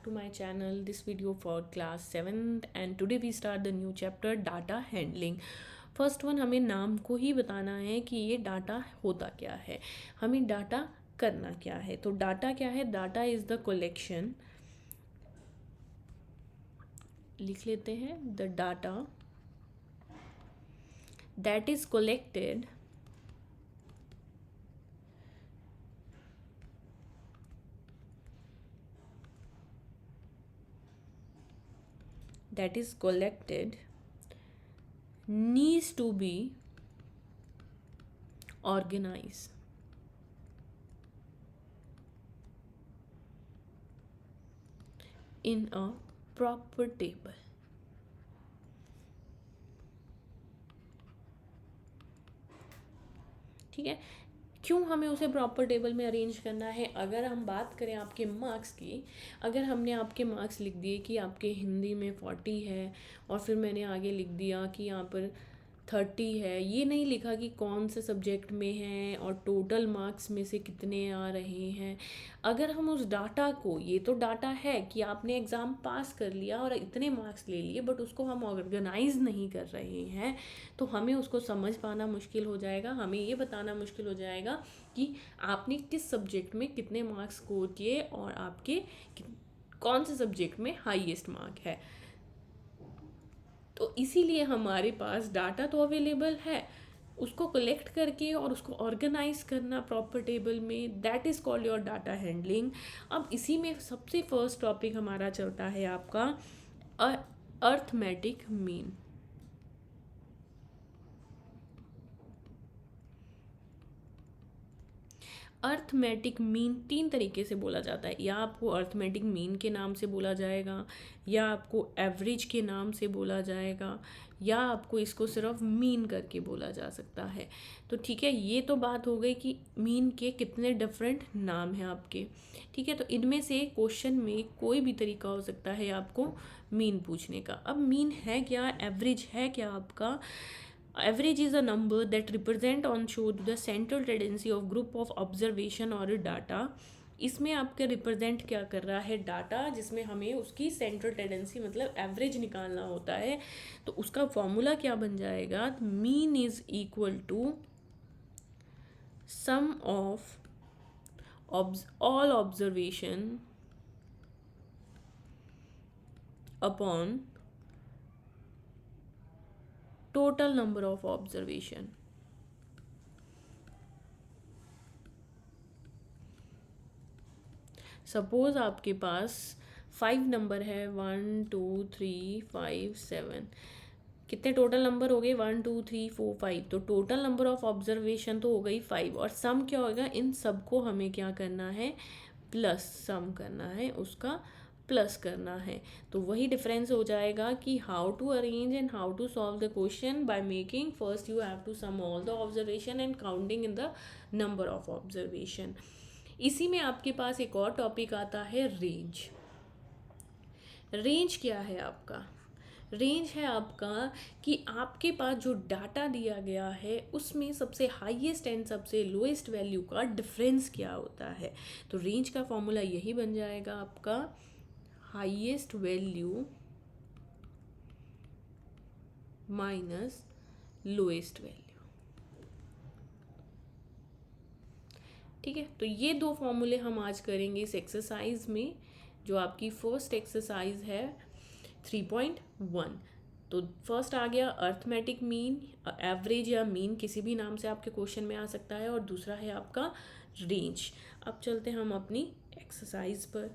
to my channel. This video for class 7th and today we start the new chapter data handling. First one हमें नाम को ही बताना है कि ये डाटा होता क्या है, हमें डाटा करना क्या है. तो डाटा क्या है? डाटा इज़ द कलेक्शन, लिख लेते हैं, the data that is collected needs to be organized in a proper table. ठीक है, क्यों हमें उसे प्रॉपर टेबल में अरेंज करना है? अगर हम बात करें आपके मार्क्स की, अगर हमने आपके मार्क्स लिख दिए कि आपके हिंदी में 40 है और फिर मैंने आगे लिख दिया कि यहाँ पर 30 है, ये नहीं लिखा कि कौन से सब्जेक्ट में है और टोटल मार्क्स में से कितने आ रहे हैं. अगर हम उस डाटा को, ये तो डाटा है कि आपने एग्ज़ाम पास कर लिया और इतने मार्क्स ले लिए, बट उसको हम ऑर्गेनाइज नहीं कर रहे हैं तो हमें उसको समझ पाना मुश्किल हो जाएगा. हमें ये बताना मुश्किल हो जाएगा कि आपने किस सब्जेक्ट में कितने मार्क्स स्कोर किए और आपके कौन से सब्जेक्ट में हाईएस्ट मार्क है. तो इसीलिए हमारे पास डाटा तो अवेलेबल है, उसको कलेक्ट करके और उसको ऑर्गेनाइज करना प्रॉपर टेबल में, that is called your data handling. अब इसी में सबसे फर्स्ट टॉपिक हमारा चलता है आपका अर्थमेटिक मीन. अर्थमेटिक मीन तीन तरीके से बोला जाता है. या आपको अर्थमेटिक मीन के नाम से बोला जाएगा, या आपको एवरेज के नाम से बोला जाएगा, या आपको इसको सिर्फ मीन करके बोला जा सकता है. तो ठीक है, ये तो बात हो गई कि मीन के कितने डिफरेंट नाम हैं आपके. ठीक है, तो इनमें से क्वेश्चन में कोई भी तरीका हो सकता है आपको मीन पूछने का. अब मीन है क्या, एवरेज है क्या आपका? Average is a number that represent on show the central tendency of group of observation or data. इसमें आपका रिप्रेजेंट क्या कर रहा है? डाटा, जिसमें हमें उसकी सेंट्रल टेंडेंसी मतलब एवरेज निकालना होता है. तो उसका फॉर्मूला क्या बन जाएगा? Mean is equal to sum of all observation upon total number of observation. Suppose आपके पास 5 नंबर है, 1 2 3 5 7, कितने टोटल नंबर हो गए? 1 2 3 4 5. तो टोटल नंबर ऑफ ऑब्जर्वेशन तो हो गई 5, और सम क्या होगा? इन सबको हमें क्या करना है? प्लस सम करना है, उसका प्लस करना है. तो वही डिफरेंस हो जाएगा कि how to arrange and how to solve the question by making first you have to sum all the observation and counting in the number of observation. इसी में आपके पास एक और टॉपिक आता है रेंज. रेंज क्या है आपका? रेंज है आपका कि आपके पास जो डाटा दिया गया है उसमें सबसे हाईएस्ट एंड सबसे लोएस्ट वैल्यू का डिफरेंस क्या होता है. तो रेंज का फॉर्मूला यही बन जाएगा आपका highest value minus lowest value. ठीक है, तो ये दो फॉर्मूले हम आज करेंगे इस एक्सरसाइज में, जो आपकी फर्स्ट एक्सरसाइज है 3.1. तो फर्स्ट आ गया अर्थमेटिक मीन, एवरेज या मीन किसी भी नाम से आपके क्वेश्चन में आ सकता है, और दूसरा है आपका रेंज. अब चलते हैं हम अपनी एक्सरसाइज पर.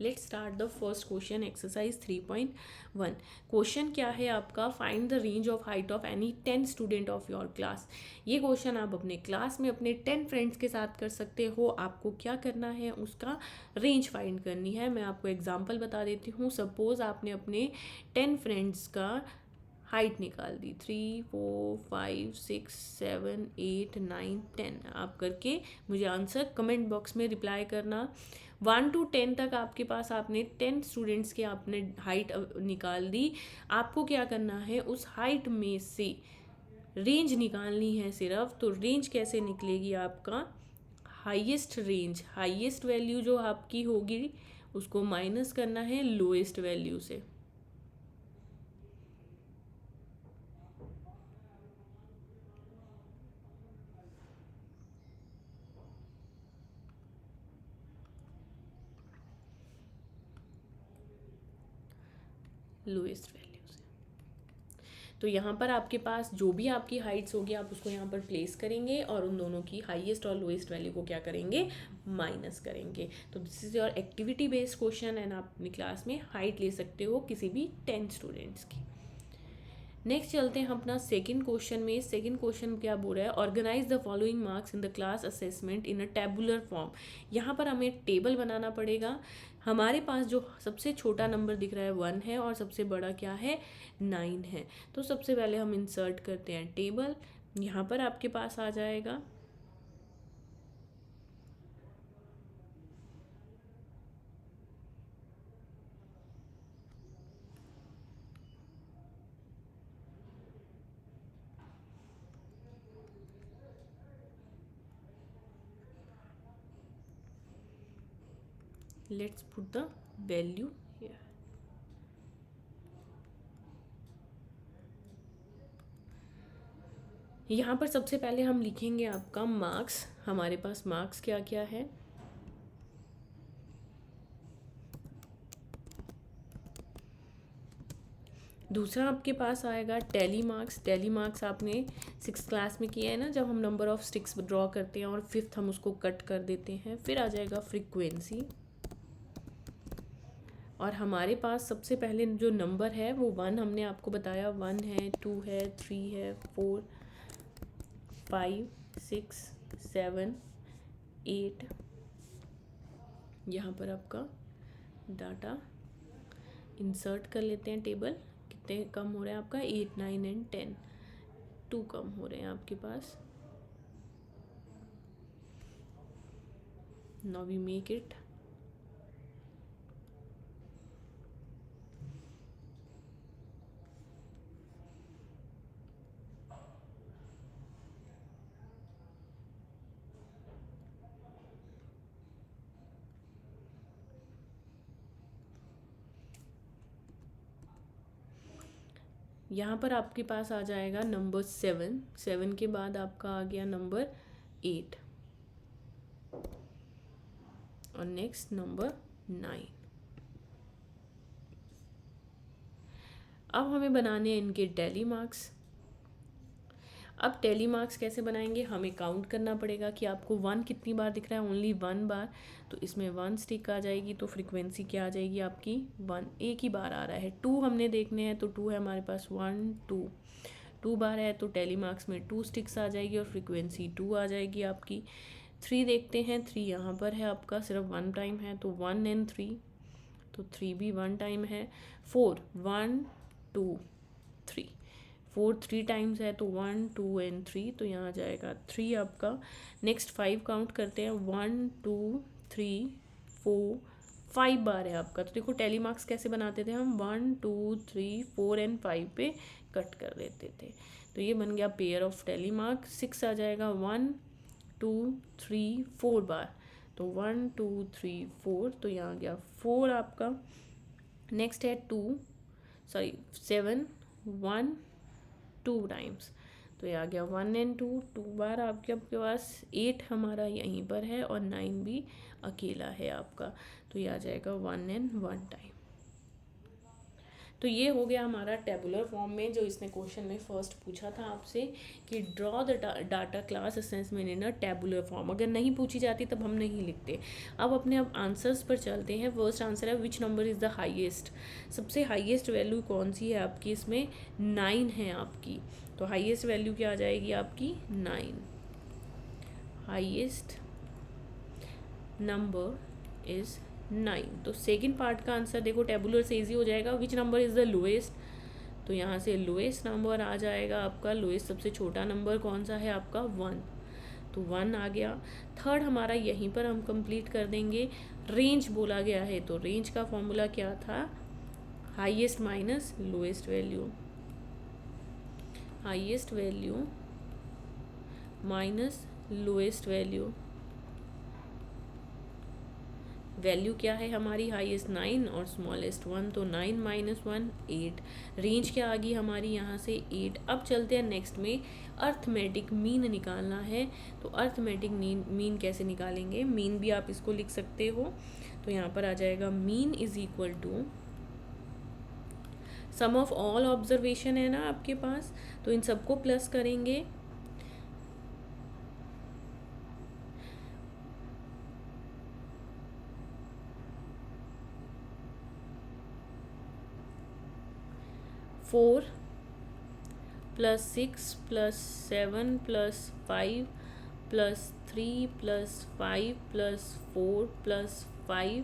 Let's start the first question, exercise 3.1. Question क्या है आपका? Find the range of height of any 10 student of your class. ये क्वेश्चन आप अपने क्लास में अपने 10 फ्रेंड्स के साथ कर सकते हो. आपको क्या करना है? उसका रेंज फाइंड करनी है. मैं आपको एग्जाम्पल बता देती हूँ. सपोज आपने अपने 10 फ्रेंड्स का हाइट निकाल दी, 3 4 5 6 7 8 9 10. आप करके मुझे आंसर कमेंट बॉक्स में रिप्लाई करना. 1 to 10 तक आपके पास आपने 10 स्टूडेंट्स के आपने हाइट निकाल दी। आपको क्या करना है, उस हाइट में से रेंज निकालनी है सिर्फ। तो रेंज कैसे निकलेगी, आपका हाईएस्ट रेंज, हाईएस्ट वैल्यू जो आपकी होगी उसको माइनस करना है लोएस्ट वैल्यू से। लोएस्ट वैल्यू से। तो यहाँ पर आपके पास जो भी आपकी हाइट्स होगी आप उसको यहाँ पर प्लेस करेंगे और उन दोनों की हाईएस्ट और लोएस्ट वैल्यू को क्या करेंगे, माइनस करेंगे। तो this is your activity based question and आप अपनी क्लास में हाइट ले सकते हो किसी भी 10 स्टूडेंट्स की। नेक्स्ट चलते हैं अपना सेकंड क्वेश्चन में। सेकंड क्वेश्चन क्या बोल रहा है, organise the following marks in the class assessment in a tabular form. यहाँ पर हमें टेबल बनाना पड़ेगा। हमारे पास जो सबसे छोटा नंबर दिख रहा है 1 है और सबसे बड़ा क्या है 9 है। तो सबसे पहले हम इंसर्ट करते हैं टेबल। यहाँ पर आपके पास आ जाएगा let's put the value here। यहाँ पर सबसे पहले हम लिखेंगे आपका मार्क्स। हमारे पास मार्क्स क्या क्या है, दूसरा आपके पास आएगा टैली मार्क्स। टैली मार्क्स आपने 6th क्लास में किया है ना, जब हम नंबर ऑफ स्टिक्स ड्रॉ करते हैं और 5th हम उसको कट कर देते हैं। फिर आ जाएगा फ्रीक्वेंसी, और हमारे पास सबसे पहले जो नंबर है वो 1 हमने आपको बताया, 1 है, 2 है, 3 है, 4 5 6 7 8। यहाँ पर आपका डाटा इंसर्ट कर लेते हैं टेबल। कितने कम हो रहे हैं आपका 8 9 एंड 10, 2 कम हो रहे हैं आपके पास। नाउ वी मेक इट यहाँ पर आपके पास आ जाएगा नंबर 7, 7 के बाद आपका आ गया नंबर 8 और नेक्स्ट नंबर 9। अब हमें बनाने हैं इनके टैली मार्क्स। अब टैली मार्क्स कैसे बनाएंगे, हमें काउंट करना पड़ेगा कि आपको 1 कितनी बार दिख रहा है, ओनली 1 बार। तो इसमें 1 स्टिक आ जाएगी, तो फ्रीक्वेंसी क्या आ जाएगी आपकी 1, एक ही बार आ रहा है। 2 हमने देखने हैं तो 2 है हमारे पास, 1 2 2 बार है तो टैली मार्क्स में 2 स्टिक्स आ जाएगी और फ्रीक्वेंसी 2 आ जाएगी आपकी। 3 देखते हैं, 3 यहाँ पर है आपका, सिर्फ 1 टाइम है तो 1 एंड 3, तो 3 भी 1 टाइम है। 4 1 2 3, 4 3 टाइम्स है तो 1 2 एंड 3, तो यहाँ आ जाएगा 3 आपका। नेक्स्ट 5 काउंट करते हैं, 1 2 3 4 5 बार है आपका। तो देखो टैली मार्क्स कैसे बनाते थे हम, 1 2 3 4 एंड 5 पे कट कर देते थे। तो ये बन गया पेयर ऑफ टैली मार्क। 6 आ जाएगा, 1 2 3 4 बार, तो 1 2 3 4, तो यहाँ आ गया 4 आपका। नेक्स्ट है 7 1 2 टाइम्स, तो ये आ गया 1 एंड 2 2 बार आपके पास। 8 हमारा यहीं पर है और 9 भी अकेला है आपका, तो ये आ जाएगा 1 एंड 1 टाइम। तो ये हो गया हमारा टेबुलर फॉर्म में, जो इसने क्वेश्चन में फर्स्ट पूछा था आपसे कि draw the data class assessment in a tabular form. अगर नहीं पूछी जाती तब हम नहीं लिखते। अब आंसर्स पर चलते हैं। फर्स्ट आंसर है which number is the highest. सबसे हाईएस्ट वैल्यू कौन सी है आपकी, इसमें 9 है आपकी, तो हाईएस्ट वैल्यू क्या आ जाएगी आपकी 9। Highest number is 9। तो सेकंड पार्ट का आंसर देखो टेबुलर से इजी हो जाएगा, which number is the lowest, तो यहाँ से लोएस्ट नंबर आ जाएगा आपका। लोएस्ट सबसे छोटा नंबर कौन सा है आपका 1, तो 1 आ गया। थर्ड हमारा यहीं पर हम कंप्लीट कर देंगे। रेंज बोला गया है तो रेंज का फॉर्मूला क्या था, highest minus lowest value, highest value minus lowest value. Value क्या है हमारी, हाईएस्ट 9 और स्मॉलेस्ट 1, तो 9 माइनस 1 8। रेंज क्या आ गई हमारी यहाँ से 8। अब चलते हैं नेक्स्ट में, अर्थमेटिक मीन निकालना है। तो अर्थमेटिक मीन कैसे निकालेंगे, मीन भी आप इसको लिख सकते हो। तो यहाँ पर आ जाएगा mean is equal to sum of all observation है ना आपके पास, तो इन सबको प्लस करेंगे। Four plus 6 plus 7 plus 5 plus 3 plus 5 plus 4 plus 5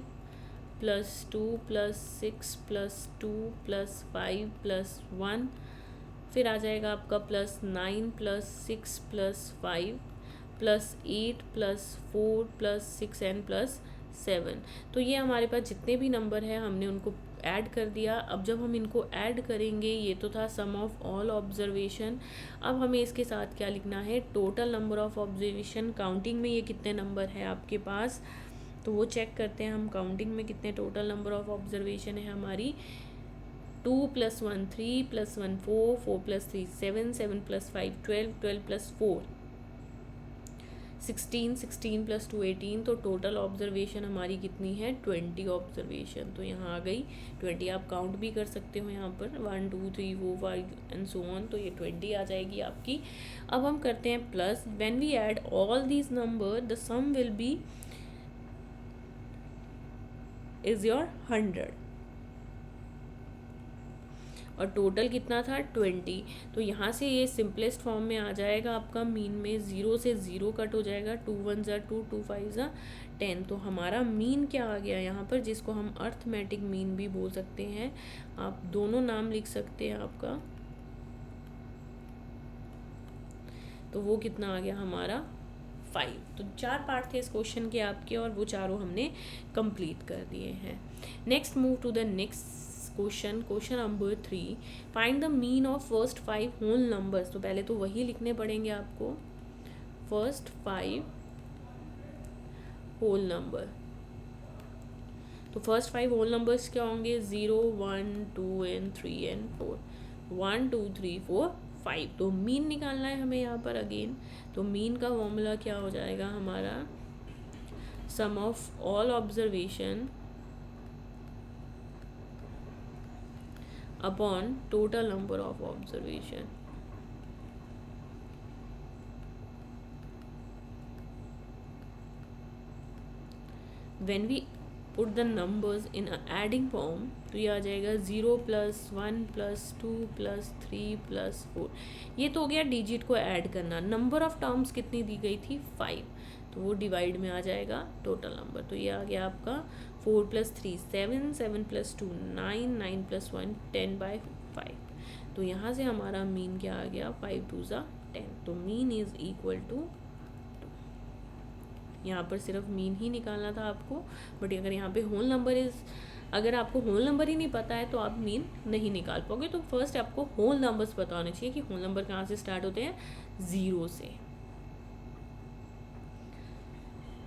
plus 2 plus 6 plus 2 plus 5 plus 1, फिर आ जाएगा आपका plus 9 plus 6 plus 5 plus 8 plus 4 plus 6 and plus 7। तो ये हमारे पास जितने भी नंबर हैं हमने उनको ऐड कर दिया। अब जब हम इनको ऐड करेंगे, ये तो था सम ऑफ ऑल ऑब्जर्वेशन, अब हमें इसके साथ क्या लिखना है, total number of observation. Counting में ये कितने नंबर है आपके पास, तो वो चेक करते हैं हम। काउंटिंग में कितने टोटल नंबर ऑफ ऑब्जर्वेशन है हमारी, 2 + 1 3 + 1 4 4 + 3 7 7 + 5 12 12 + 4 16 16 + 2 18। तो टोटल ऑब्जर्वेशन हमारी कितनी है, 20 ऑब्जर्वेशन। तो यहाँ आ गई 20। आप काउंट भी कर सकते हो यहाँ पर 1 2 3 4 5 एंड सो ऑन, तो ये 20 आ जाएगी आपकी। अब हम करते हैं plus, when we add all these number the sum will be is your 100, और टोटल कितना था 20। तो यहाँ से ये सिंपलेस्ट फॉर्म में आ जाएगा आपका मीन में, 0 से 0 कट हो जाएगा, 2 1 ज़ा 2 2 5 ज़ा 10। तो हमारा मीन क्या आ गया यहाँ पर, जिसको हम अर्थमेटिक मीन भी बोल सकते हैं, आप दोनों नाम लिख सकते हैं आपका। तो वो कितना आ गया हमारा 5। तो 4 पार्ट थे इस क्वेश्चन के आपके, और वो चारों हमने कंप्लीट कर दिए हैं। Next move to the next question number 3, find the mean of first 5 whole numbers. तो पहले तो वही लिखने पड़ेंगे आपको, फर्स्ट 5 होल नंबर। तो फर्स्ट 5 होल नंबर्स क्या होंगे, 0 1 2 एंड 3 एंड 4, 1 2 3 4 5। तो मीन निकालना है हमें यहाँ पर अगेन। तो मीन का फॉर्मूला क्या हो जाएगा हमारा, sum of all observation upon total number of observation. When we put the numbers in a adding form, तो ये आ जाएगा 0 + 1 + 2 + 3 + 4। ये तो हो गया डिजिट को ऐड करना। नंबर ऑफ टर्म्स कितनी दी गई थी 5, तो वो डिवाइड में आ जाएगा टोटल नंबर। तो ये आ गया आपका 4 + 3 7 7 + 2 9 9 + 1 10/5। तो यहाँ से हमारा मीन क्या आ गया, 5 2 ज़ा 10। तो मीन इज इक्वल टू, यहाँ पर सिर्फ मीन ही निकालना था आपको, बट अगर यहाँ पे होल नंबर अगर आपको होल नंबर ही नहीं पता है तो आप मीन नहीं निकाल पाओगे। तो फर्स्ट आपको होल नंबर्स पता होने चाहिए कि होल नंबर कहाँ से स्टार्ट होते हैं, 0 से।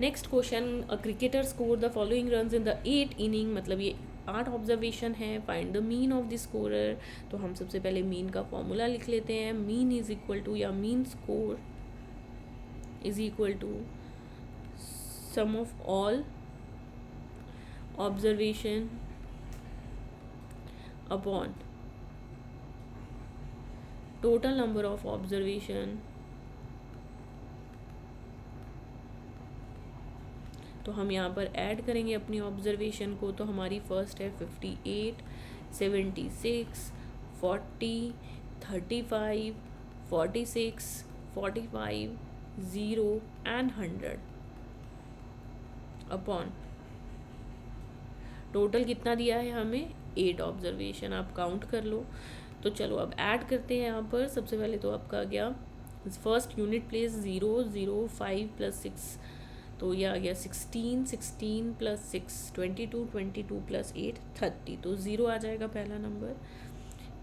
Next question, a cricketer score the following runs in the 8 inning, मतलब ये 8 ऑब्जर्वेशन है। Find the mean of the scorer. तो हम सबसे पहले मीन का फॉर्मूला लिख लेते हैं। मीन इज इक्वल टू, या mean score is equal to sum of all observation upon total number of observation। तो हम यहाँ पर ऐड करेंगे अपनी ऑब्जर्वेशन को। तो हमारी फर्स्ट है 58 76 40 35 46 45 0 एंड 100 अपॉन टोटल कितना दिया है हमें 8 ऑब्जर्वेशन। आप काउंट कर लो। तो चलो अब ऐड करते हैं यहाँ पर। सबसे पहले तो आपका आ गया फर्स्ट यूनिट प्लेस 0 0 5 प्लस 6, तो ये आ गया 16, 16 प्लस 6 22, 22 प्लस 8 30, तो 0 आ जाएगा पहला नंबर।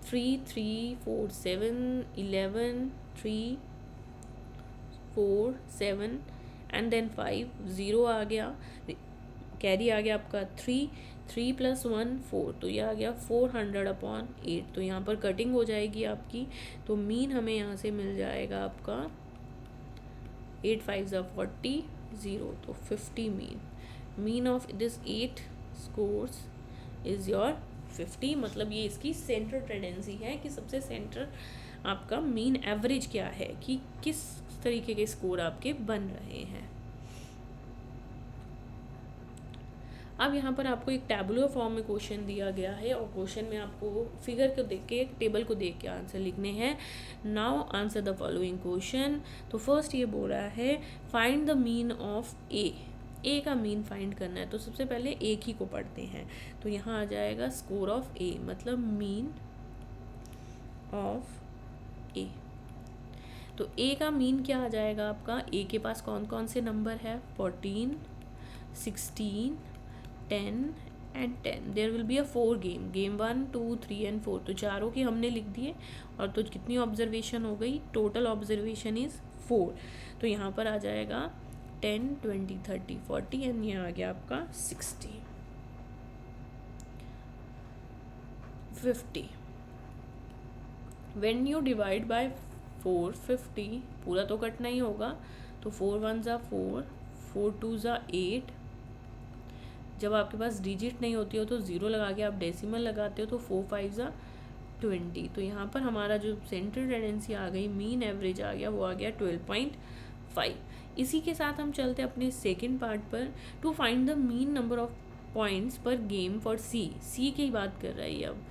3 3 4 7 11 3 4 7 एंड देन 5, 0 आ गया, कैरी आ गया आपका 3 3 प्लस 1 4, तो ये आ गया 400/8, तो यहाँ पर कटिंग हो जाएगी आपकी, तो मीन हमें यहाँ से मिल जाएगा आपका 8 5 40 0, तो 50 mean of this 8 scores is your 50, मतलब ये इसकी सेंटर टेंडेंसी है कि सबसे सेंटर आपका मीन एवरेज क्या है कि किस तरीके के स्कोर आपके बन रहे हैं। अब यहाँ पर आपको एक टैबुलर फॉर्म में क्वेश्चन दिया गया है और क्वेश्चन में आपको फिगर को देख के, टेबल को देख के आंसर लिखने हैं। Now answer the following question. तो फर्स्ट ये बोल रहा है फाइंड द मीन ऑफ ए का मीन फाइंड करना है, तो सबसे पहले एक ही को पढ़ते हैं, तो यहाँ आ जाएगा स्कोर ऑफ ए, मतलब मीन ऑफ ए। तो ए का मीन क्या आ जाएगा आपका, ए के पास कौन कौन से नंबर है, 14 16 10 and 10, there will be a 4 game 1 2 3 and 4, तो चारों की हमने लिख दिए, और तो कितनी ऑब्जर्वेशन हो गई, टोटल ऑब्जर्वेशन इज 4, तो यहाँ पर आ जाएगा 10 20 30 40 एंड ये आ गया आपका 60 50। व्हेन यू डिवाइड बाय 450, पूरा तो कटना ही होगा, तो 4 1 ज़ा 4 4 2 ज़ा 8, जब आपके पास डिजिट नहीं होती हो तो 0 लगा के आप डेसिमल लगाते हो, तो 4 5 ज़ा 20, तो यहाँ पर हमारा जो सेंटर टेंडेंसी आ गई, मीन एवरेज आ गया, वो आ गया 12.5। इसी के साथ हम चलते हैं अपने सेकेंड पार्ट पर। To find the mean number of points per game for C की बात कर रही है अब।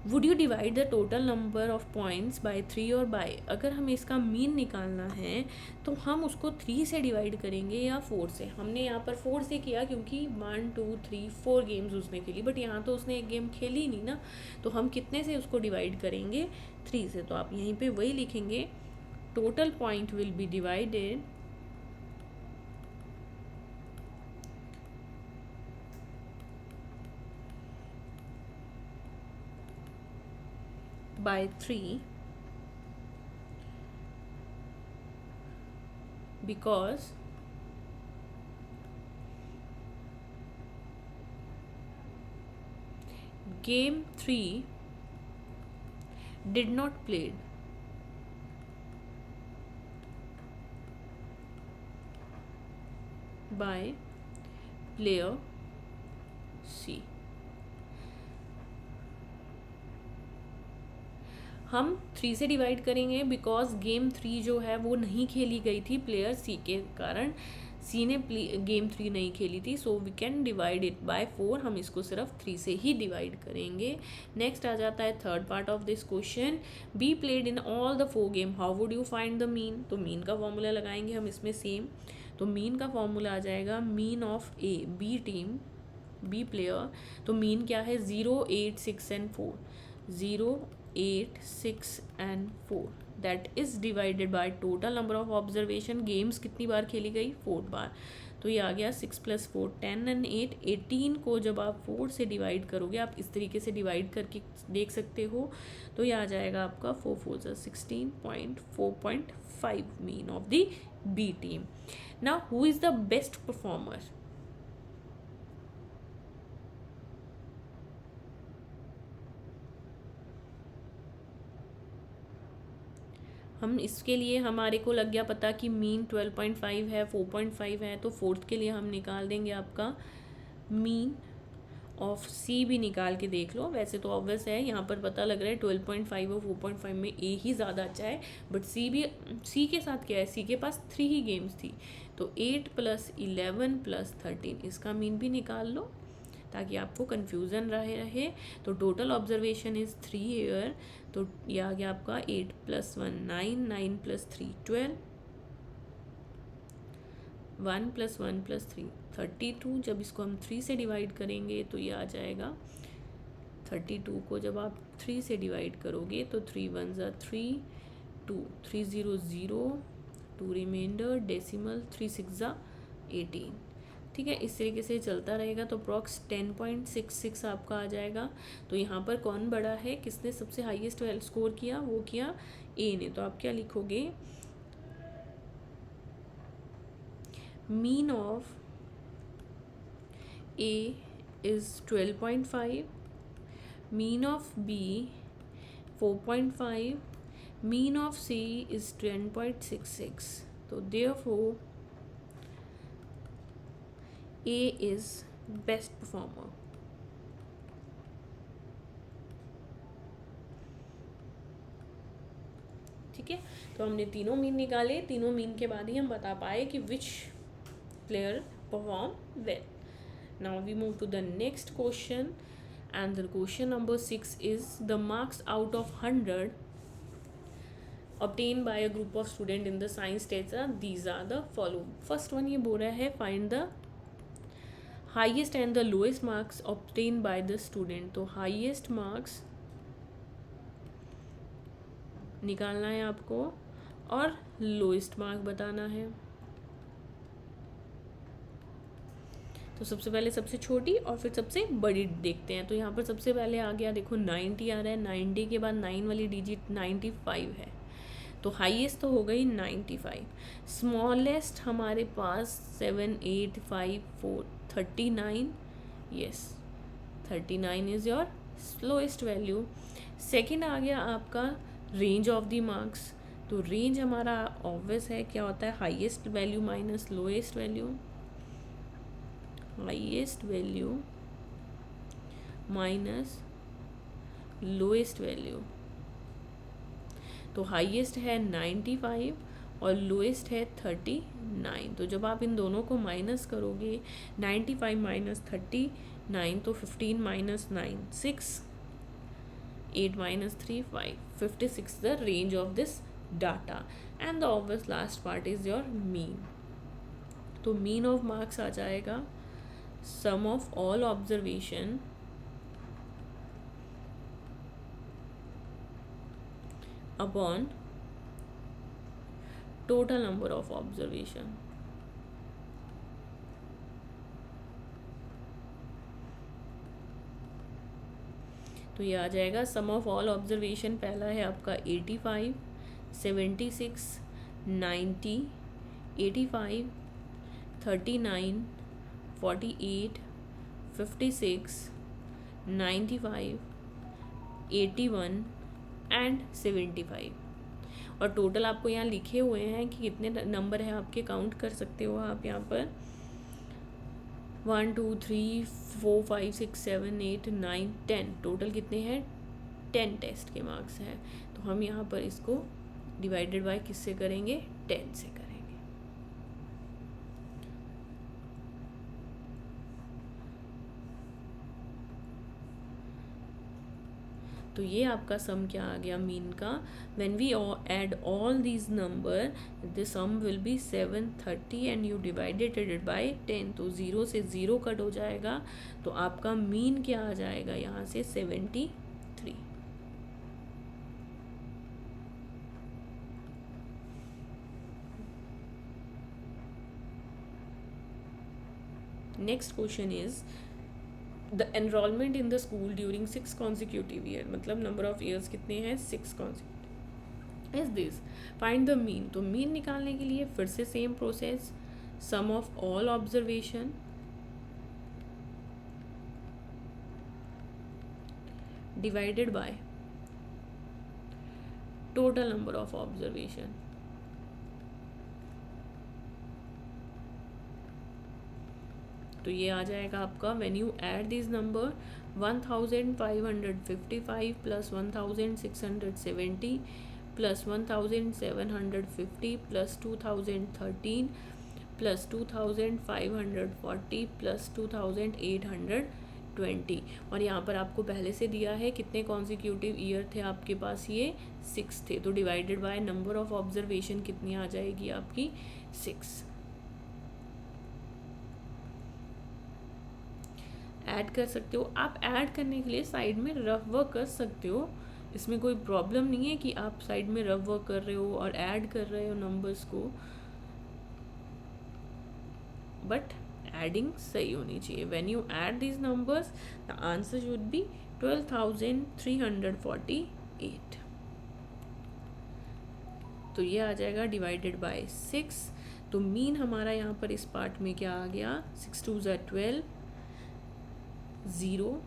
Would you divide the total number of points by 3 और बाय, अगर हमें इसका मीन निकालना है तो हम उसको 3 से डिवाइड करेंगे या 4 से। हमने यहाँ पर 4 से किया क्योंकि 1 2 3 4 गेम्स उसने खेली, बट यहाँ तो उसने एक गेम खेली नहीं ना, तो हम कितने से उसको डिवाइड करेंगे, 3 से। तो आप यहीं पे वही लिखेंगे, total point will be divided by 3 because game 3 did not played by player C। हम 3 से डिवाइड करेंगे बिकॉज गेम 3 जो है वो नहीं खेली गई थी प्लेयर सी के कारण, सी ने गेम 3 नहीं खेली थी, so we can divide it by 4, हम इसको सिर्फ 3 से ही डिवाइड करेंगे। नेक्स्ट आ जाता है third part of this question, be played in all the 4 game, how would you find the mean, तो मीन का फॉर्मूला लगाएंगे हम इसमें सेम, तो मीन का फॉर्मूला आ जाएगा mean of A, B team B player, तो मीन क्या है 0 8 6 and 4, 0 8 6 and 4, that is divided by total number of observation, games कितनी बार खेली गई, 4 बार, तो ये आ गया 6 + 4 10 एंड 8 18 को जब आप 4 से डिवाइड करोगे, आप इस तरीके से डिवाइड करके देख सकते हो, तो ये आ जाएगा आपका 4 4 16.4.5 mean of the B team. Now who is the best performer, हम इसके लिए हमारे को लग गया पता कि मीन 12.5 है, 4.5 है, तो फोर्थ के लिए हम निकाल देंगे आपका मीन ऑफ सी भी निकाल के देख लो, वैसे तो ऑब्वियस है, यहाँ पर पता लग रहा है 12.5 और 4.5 में ए ही ज़्यादा अच्छा है, बट सी के साथ क्या है, सी के पास 3 ही गेम्स थी, तो 8 + 11 + 13 इसका मीन भी निकाल लो ताकि आपको कन्फ्यूज़न रहे। तो टोटल ऑब्जर्वेशन इज़ 3 ईयर, तो ये आ गया आपका 8 + 1 9 9 + 3 12 1 + 1 + 3 32, जब इसको हम 3 से डिवाइड करेंगे तो ये आ जाएगा 32 को जब आप 3 से डिवाइड करोगे तो 3 1 ज़ा 3 2 3 0 0 2 रिमाइंडर डेसिमल 3 6 18। ठीक है, इस तरीके से चलता रहेगा तो अप्रॉक्स 10.66 आपका आ जाएगा। तो यहाँ पर कौन बड़ा है, किसने सबसे हाईएस्ट स्कोर किया, वो किया ए ने। तो आप क्या लिखोगे, mean of A is 12.5, mean of B 4.5, mean of C is 10.66। तो therefore A is best performer। ठीक है, तो हमने तीनों मीन निकाले, तीनों मीन के बाद ही हम बता पाए कि which player perform well. Now we move to the next question and the question number 6 is the marks out of 100 obtained by a group of student in the science tests are these are the following। First one ये बोल रहा है find the highest and the lowest marks obtain by the student. तो highest marks निकालना है आपको और lowest mark बताना है। तो सबसे पहले सबसे छोटी और फिर सबसे बड़ी देखते हैं। तो यहाँ पर सबसे पहले आ गया, देखो 90 आ रहा है, 90 के बाद 9 वाली डिजिट 95 है, तो हाईएस्ट तो हो गई 95। स्मॉलेस्ट हमारे पास 7 8 5 4 39, yes 39 is your slowest value. Second आ गया आपका रेंज ऑफ द मार्क्स। तो रेंज हमारा ऑब्वियस है, क्या होता है, highest value minus lowest value, highest value minus lowest value. तो हाईएस्ट है 95 और लोएस्ट है 39। तो जब आप इन दोनों को माइनस करोगे, 95 माइनस 39 तो 15 minus 9 6, 8 minus 3 5, 56 the range of this data and the obvious last part is your mean. तो मीन ऑफ मार्क्स आ जाएगा sum of all observation upon total number of observation। तो ये आ जाएगा सम ऑफ ऑल ऑब्जर्वेशन। पहला है आपका 85 76 90 85 39 48 56 95 81 एंड 75। और टोटल आपको यहाँ लिखे हुए हैं कि कितने नंबर हैं आपके, काउंट कर सकते हो आप यहाँ पर 1 2 3 4 5 6 7 8 9 10। टोटल कितने हैं, 10 टेस्ट के मार्क्स हैं। तो हम यहाँ पर इसको डिवाइडेड बाय किससे करेंगे, 10 से करेंगे। तो ये आपका सम क्या आ गया मीन का, when we add all these number the sum will be 730 and you divided it by 10। तो 0 से 0 कट हो जाएगा, तो आपका मीन क्या आ जाएगा यहाँ से 73। Next question is the enrolment in the school during 6 consecutive year, मतलब नंबर ऑफ ईयर्स कितने हैं, 6 consecutive is this. Find the mean. तो मीन निकालने के लिए फिर से same process, sum of all observation divided by total number of observation. तो ये आ जाएगा आपका when you add this number 1555 plus 1670 plus 1750 plus 2013 plus 2540 plus 2820। और यहाँ पर आपको पहले से दिया है कितने कॉन्सिक्यूटिव ईयर थे आपके पास, ये 6 थे। तो divided by number of observation कितनी आ जाएगी आपकी, 6। ऐड कर सकते हो आप। ऐड करने के लिए साइड में रफ वर्क कर सकते हो, इसमें कोई प्रॉब्लम नहीं है कि आप साइड में रफ वर्क कर रहे हो और ऐड कर रहे हो नंबर्स को, बट एडिंग सही होनी चाहिए. When you add these numbers the answer should be 12,348. तो ये आ जाएगा डिवाइडेड बाय 6. तो मीन हमारा यहाँ पर इस पार्ट में क्या आ गया, 6 2 ज़ा 12, 0,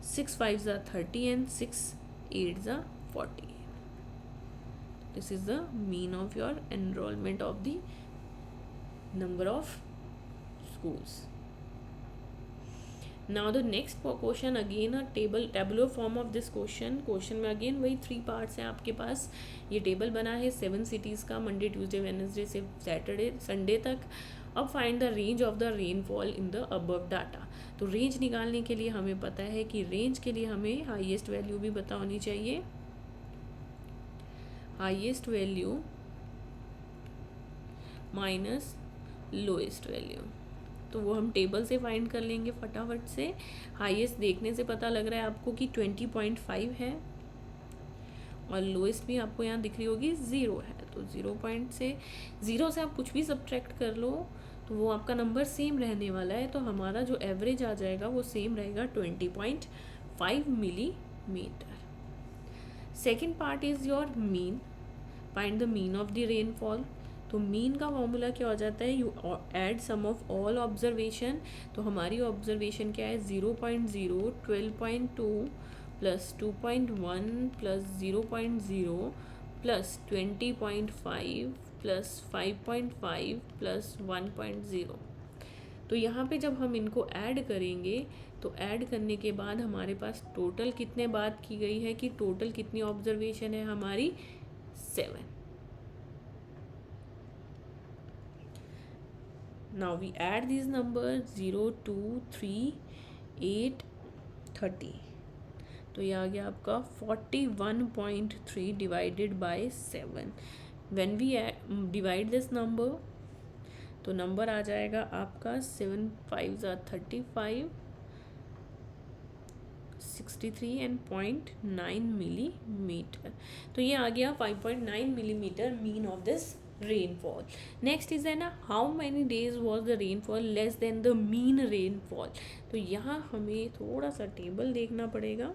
6 5 ज़ा 30 एंड 6 8 ज़ा 40. This is the mean of your enrolment of the number of schools. Now the next question, again a tabular form of this question में again वही 3 parts हैं आपके पास. ये टेबल बना है 7 cities का, मंडे ट्यूसडे वेडनेसडे से सैटरडे संडे तक. अब find the range of the rainfall in the above data. तो रेंज निकालने के लिए हमें पता है कि रेंज के लिए हमें हाईएस्ट वैल्यू भी पता होनी चाहिए. Highest value minus lowest value, तो वो हम टेबल से फाइंड कर लेंगे फटाफट से. हाईएस्ट देखने से पता लग रहा है आपको कि 20.5 है और लोएस्ट भी आपको यहाँ दिख रही होगी 0 है. तो 0 से आप कुछ भी सब्ट्रैक्ट कर लो तो वो आपका नंबर सेम रहने वाला है. तो हमारा जो एवरेज आ जाएगा वो सेम रहेगा 20.5 millimetre. Second part is your mean. Find the mean of the rainfall. तो मीन का फॉर्मूला क्या हो जाता है, you add sum of all observation. तो हमारी ऑब्जर्वेशन क्या है, 0.0, 12.2 plus 2.1 plus 0.0 plus 20.5 plus 5.5 plus 1.0. तो यहाँ पे जब हम इनको ऐड करेंगे तो ऐड करने के बाद हमारे पास टोटल कितने बात की गई है कि टोटल कितनी ऑब्जर्वेशन है हमारी, 7. Now we add these numbers 0, 2, 3, 8, 30. तो ये आ गया आपका 41.3 divided by 7. When we divide this number तो नंबर आ जाएगा आपका 7 5 ज़ा 35, 63 एंड 0.9 मिलीमीटर. तो ये आ गया 5.9 millimetre mean of this rainfall. Next is ना how many days was the rainfall less than the mean rainfall. तो यहाँ हमें थोड़ा सा टेबल देखना पड़ेगा.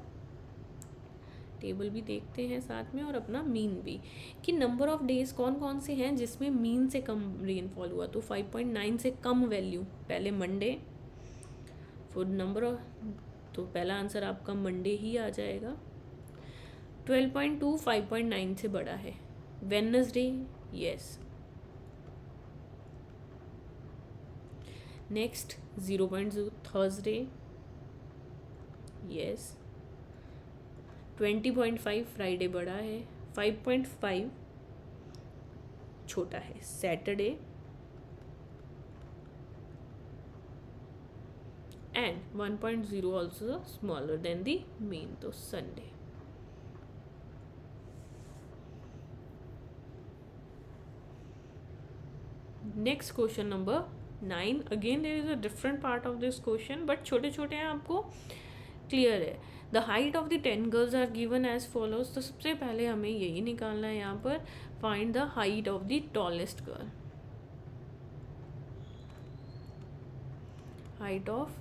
टेबल भी देखते हैं साथ में और अपना मीन भी, कि नंबर ऑफ डेज कौन कौन से हैं जिसमें मीन से कम रेनफॉल हुआ. तो 5.9 से कम वैल्यू पहले मंडे. फिर नंबर ऑफ, तो पहला आंसर आपका मंडे ही आ जाएगा. 12.2 5.9 से बड़ा है. Wednesday, yes. Next 0.0 Thursday, yes. 20.5 Friday बड़ा है. 5.5 छोटा है Saturday. And 1.0 also smaller than the mean, तो Sunday. Next question number 9. Again there is a different part of this question, but छोटे छोटे हैं, आपको क्लियर है. The height of the 10 girls are given as follows. तो सबसे पहले हमें यही निकालना है यहाँ पर, find the height of the tallest girl. Height of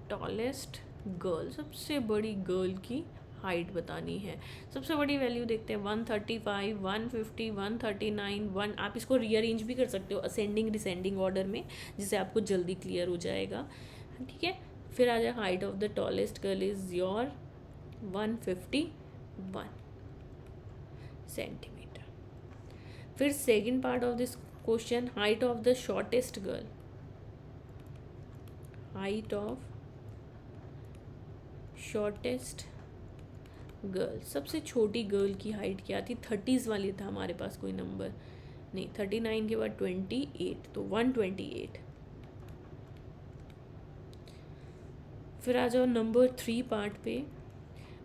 tallest girl, सबसे बड़ी गर्ल की हाइट बतानी है. सबसे बड़ी वैल्यू देखते हैं, 135, 150, 139, 1. आप इसको रीअरेंज भी कर सकते हो असेंडिंग डिसेंडिंग ऑर्डर में, जिससे आपको जल्दी क्लियर हो जाएगा. ठीक है. फिर आ जाए height of the tallest girl is your 151 centimetre. फिर second part of this question, height of the shortest girl. Height of shortest girl, सबसे छोटी गर्ल की हाइट क्या थी, 30s वाली था हमारे पास कोई नंबर नहीं. 39 के बाद 28, तो 128. फिर आ जाओ नंबर 3 पार्ट पे.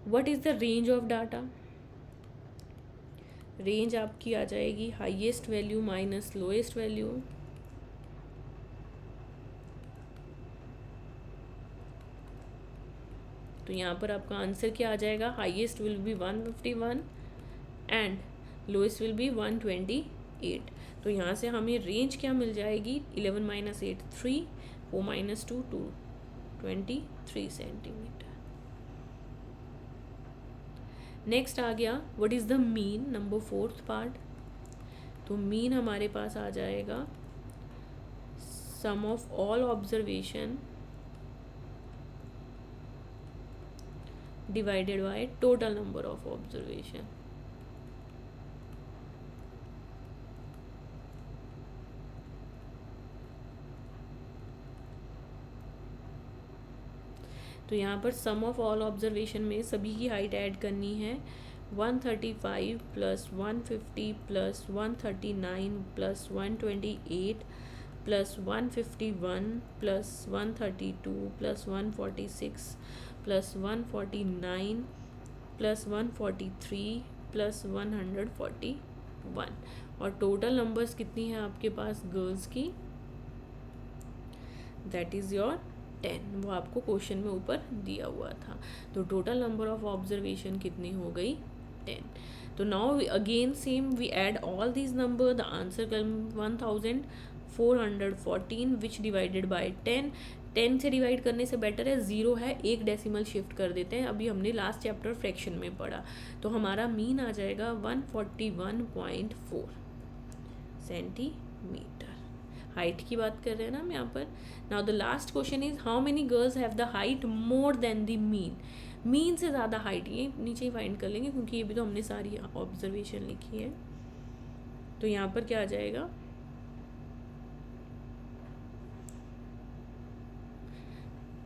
What is the range of data. Range आपकी आ जाएगी highest value minus lowest value. तो तो यहाँ पर आपका आंसर क्या आ जाएगा, highest will be 151 and lowest will be 128। तो यहाँ से हमें रेंज क्या मिल जाएगी, 11 माइनस 8 3, 4 माइनस 2 2, 23 सेंटीमीटर। नेक्स्ट आ गया what is the mean, number 4th part. तो मीन हमारे पास आ जाएगा sum of all observation divided by total number of observation. तो यहाँ पर सम ऑफ ऑल ऑब्जर्वेशन में सभी की हाइट ऐड करनी है, 135 plus 150 plus 139 plus 128 plus 151 plus 132 plus 146 plus 149 plus 143 plus 141। और टोटल नंबर्स कितनी है आपके पास गर्ल्स की, दैट इज़ योर 10, वो आपको क्वेश्चन में ऊपर दिया हुआ था। तो टोटल नंबर ऑफ ऑब्जर्वेशन कितनी हो गई, 10। तो now again same we add all these number, the answer come 1414 which divided by 10। 10 से डिवाइड करने से बेटर है 0 है, एक डेसिमल शिफ्ट कर देते हैं, अभी हमने लास्ट चैप्टर फ्रैक्शन में पढ़ा। तो हमारा मीन आ जाएगा 141.4 सेंटीमीटर। हाइट की बात कर रहे हैं ना हम यहाँ पर। Now the last question is how many girls have the height more than the mean. Mean से ज़्यादा हाइट, ये नीचे ही फाइंड कर लेंगे क्योंकि ये भी तो हमने सारी ऑब्जर्वेशन लिखी है। तो यहाँ पर क्या आ जाएगा,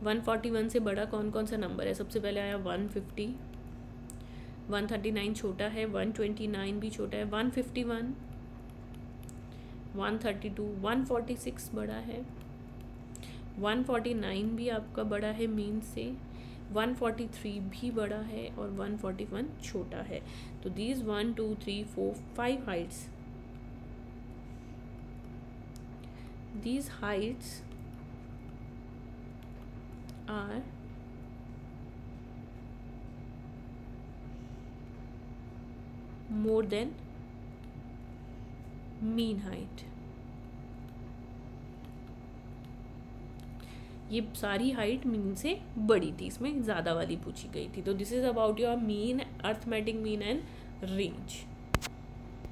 वन 141 से बड़ा कौन कौन सा नंबर है, सबसे पहले आया 150, 139 छोटा है, 129 भी छोटा है, 151, 132, 146 बड़ा है, 149 भी आपका बड़ा है मीन से, 143 भी बड़ा है और 141 छोटा है। तो these 1 2 3 4 5 Heights, these heights are more than mean height। ये सारी हाइट मीन से बड़ी थी, इसमें ज़्यादा वाली पूछी गई थी। तो this is about your mean, arithmetic mean and range.